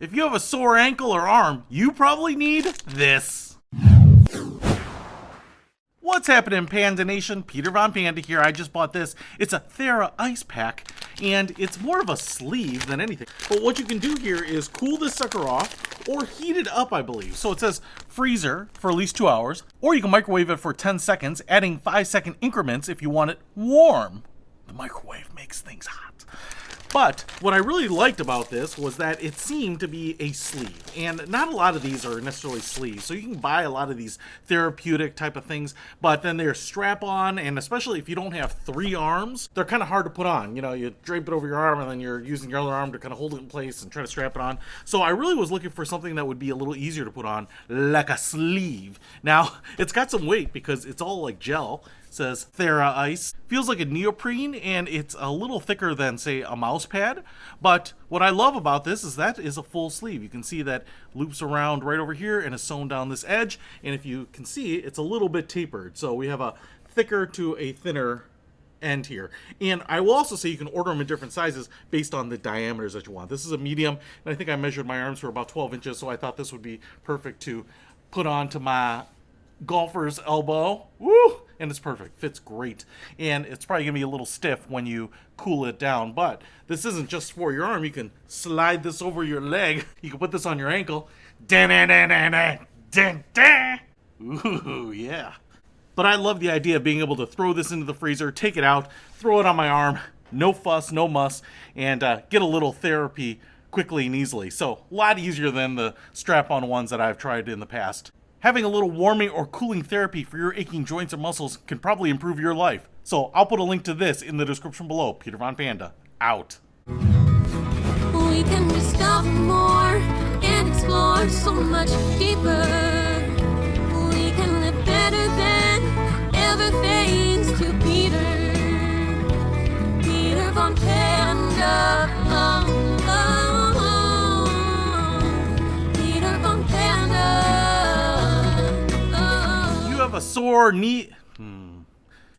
If you have a sore ankle or arm, you probably need this. What's happening, Panda Nation? Peter Von Panda here. I just bought this. It's a TheraICE pack, and it's more of a sleeve than anything. But what you can do here is cool this sucker off or heat it up, I believe. So it says freezer for at least 2 hours, or you can microwave it for 10 seconds, adding 5-second increments if you want it warm. The microwave makes things hot. But what I really liked about this was that it seemed to be a sleeve, and not a lot of these are necessarily sleeves. So you can buy a lot of these therapeutic type of things, but then they're strap-on, and especially if you don't have 3 arms, they're kind of hard to put on. You know, you drape it over your arm, and then you're using your other arm to kind of hold it in place and try to strap it on. So I really was looking for something that would be a little easier to put on, like a sleeve. Now, it's got some weight because it's all like gel. Says TheraICE. Feels like a neoprene, and it's a little thicker than, say, a mouse pad. But what I love about this is that is a full sleeve. You can see that loops around right over here and is sewn down this edge. And if you can see, it's a little bit tapered. So we have a thicker to a thinner end here. And I will also say you can order them in different sizes based on the diameters that you want. This is a medium, and I think I measured my arms for about 12 inches, so I thought this would be perfect to put onto my golfer's elbow. Woo! And it's perfect. Fits great. And it's probably going to be a little stiff when you cool it down. But this isn't just for your arm. You can slide this over your leg. You can put this on your ankle. Ooh, yeah. But I love the idea of being able to throw this into the freezer, take it out, throw it on my arm. No fuss, no muss. And get a little therapy quickly and easily. So a lot easier than the strap-on ones that I've tried in the past. Having a little warming or cooling therapy for your aching joints or muscles can probably improve your life. So I'll put a link to this in the description below. Peter Von Panda, out. We can discover more and explore so much deeper. We can live better than ever thanks to Peter. Peter Von Panda. Peter Von Panda. You have a sore knee.